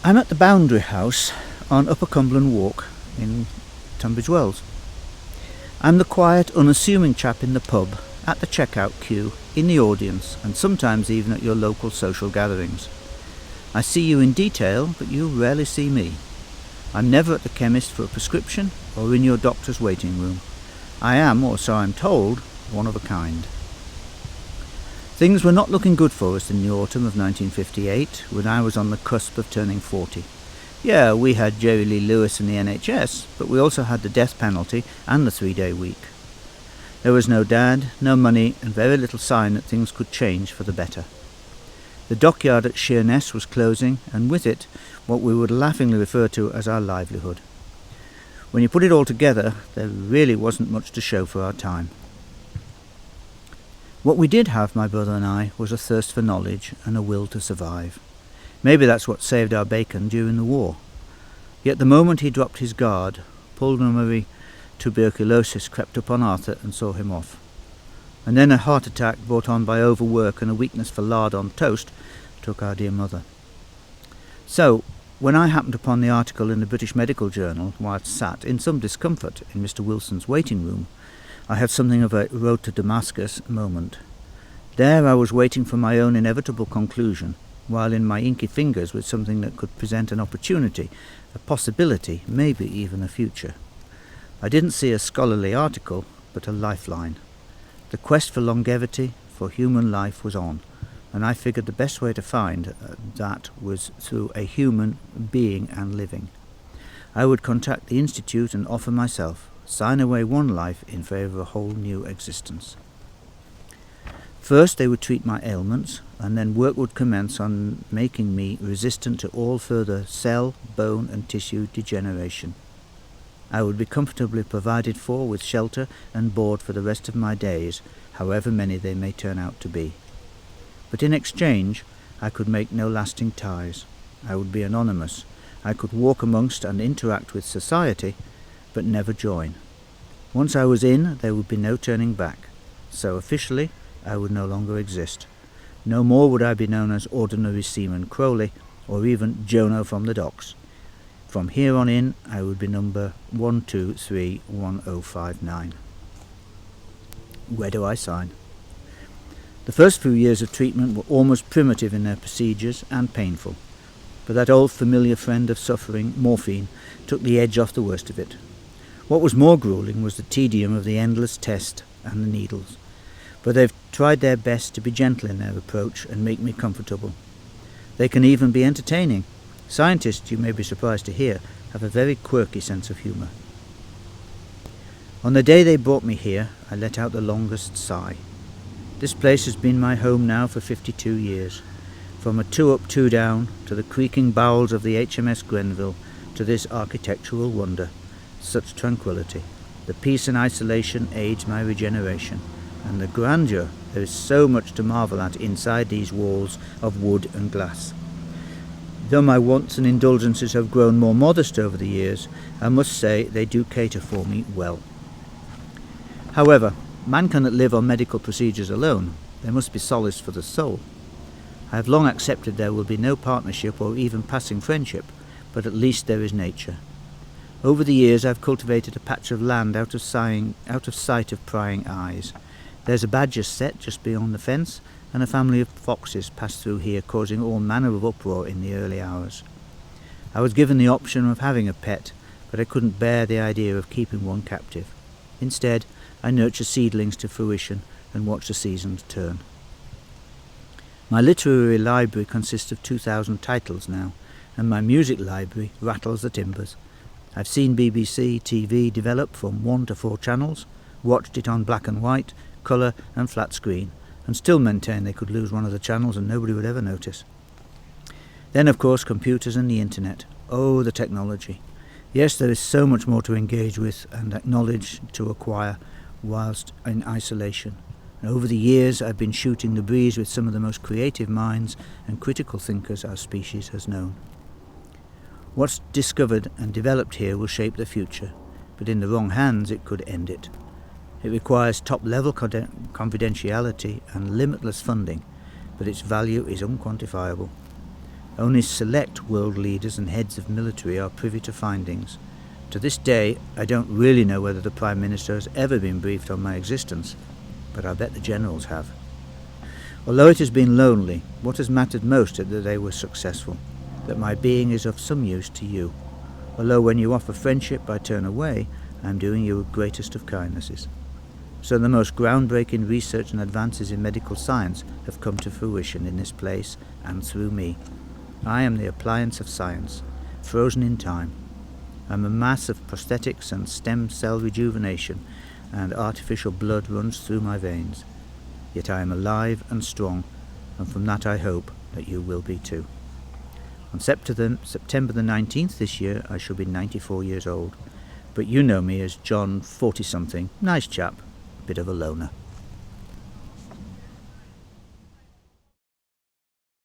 I'm at the Boundary House on Upper Cumberland Walk in Tunbridge Wells. I'm the quiet, unassuming chap in the pub, at the checkout queue, in the audience, and sometimes even at your local social gatherings. I see you in detail, but you rarely see me. I'm never at the chemist for a prescription or in your doctor's waiting room. I am, or so I'm told, one of a kind. Things were not looking good for us in the autumn of 1958, when I was on the cusp of turning 40. Yeah, we had Jerry Lee Lewis and the NHS, but we also had the death penalty and the 3-day week. There was no dad, no money, and very little sign that things could change for the better. The dockyard at Sheerness was closing, and with it, what we would laughingly refer to as our livelihood. When you put it all together, there really wasn't much to show for our time. What we did have, my brother and I, was a thirst for knowledge and a will to survive. Maybe that's what saved our bacon during the war. Yet the moment he dropped his guard, pulmonary tuberculosis crept upon Arthur and saw him off. And then a heart attack brought on by overwork and a weakness for lard on toast took our dear mother. So, when I happened upon the article in the British Medical Journal whilst sat in some discomfort in Mr. Wilson's waiting room, I had something of a road to Damascus moment. There I was waiting for my own inevitable conclusion, while in my inky fingers was something that could present an opportunity, a possibility, maybe even a future. I didn't see a scholarly article, but a lifeline. The quest for longevity, for human life, was on, and I figured the best way to find that was through a human being and living. I would contact the Institute and offer myself, sign away one life in favour of a whole new existence. First they would treat my ailments, and then work would commence on making me resistant to all further cell, bone and tissue degeneration. I would be comfortably provided for with shelter and board for the rest of my days, however many they may turn out to be. But in exchange, I could make no lasting ties. I would be anonymous. I could walk amongst and interact with society, but never join. Once I was in, there would be no turning back. So officially, I would no longer exist. No more would I be known as Ordinary Seaman Crowley, or even Jono from the docks. From here on in, I would be number 1231059. Where do I sign? The first few years of treatment were almost primitive in their procedures and painful, but that old familiar friend of suffering, morphine, took the edge off the worst of it. What was more gruelling was the tedium of the endless test and the needles, but they've tried their best to be gentle in their approach and make me comfortable. They can even be entertaining. Scientists, you may be surprised to hear, have a very quirky sense of humour. On the day they brought me here, I let out the longest sigh. This place has been my home now for 52 years. From a 2-up, 2-down, to the creaking bowels of the HMS Grenville, to this architectural wonder. Such tranquility. The peace and isolation aids my regeneration. And the grandeur, there is so much to marvel at inside these walls of wood and glass. Though my wants and indulgences have grown more modest over the years, I must say they do cater for me well. However, man cannot live on medical procedures alone. There must be solace for the soul. I have long accepted there will be no partnership or even passing friendship, but at least there is nature. Over the years I've cultivated a patch of land out of sight of prying eyes. There's a badger set just beyond the fence, and a family of foxes passed through here, causing all manner of uproar in the early hours. I was given the option of having a pet, but I couldn't bear the idea of keeping one captive. Instead, I nurture seedlings to fruition and watch the seasons turn. My literary library consists of 2,000 titles now, and my music library rattles the timbers. I've seen BBC TV develop from 1 to 4 channels, watched it on black and white, colour and flat screen, and still maintain they could lose one of the channels and nobody would ever notice. Then of course computers and the internet. Oh, the technology. Yes, there is so much more to engage with and knowledge to acquire whilst in isolation. And over the years I've been shooting the breeze with some of the most creative minds and critical thinkers our species has known. What's discovered and developed here will shape the future, but in the wrong hands it could end it. It requires top-level confidentiality and limitless funding, but its value is unquantifiable. Only select world leaders and heads of military are privy to findings. To this day, I don't really know whether the Prime Minister has ever been briefed on my existence, but I bet the generals have. Although it has been lonely, what has mattered most is that they were successful, that my being is of some use to you. Although when you offer friendship I turn away, I am doing you the greatest of kindnesses. So the most groundbreaking research and advances in medical science have come to fruition in this place and through me. I am the appliance of science, frozen in time. I am a mass of prosthetics and stem cell rejuvenation, and artificial blood runs through my veins. Yet I am alive and strong, and from that I hope that you will be too. On September the 19th this year I shall be 94 years old, but you know me as John 40-something, nice chap, bit of a loner.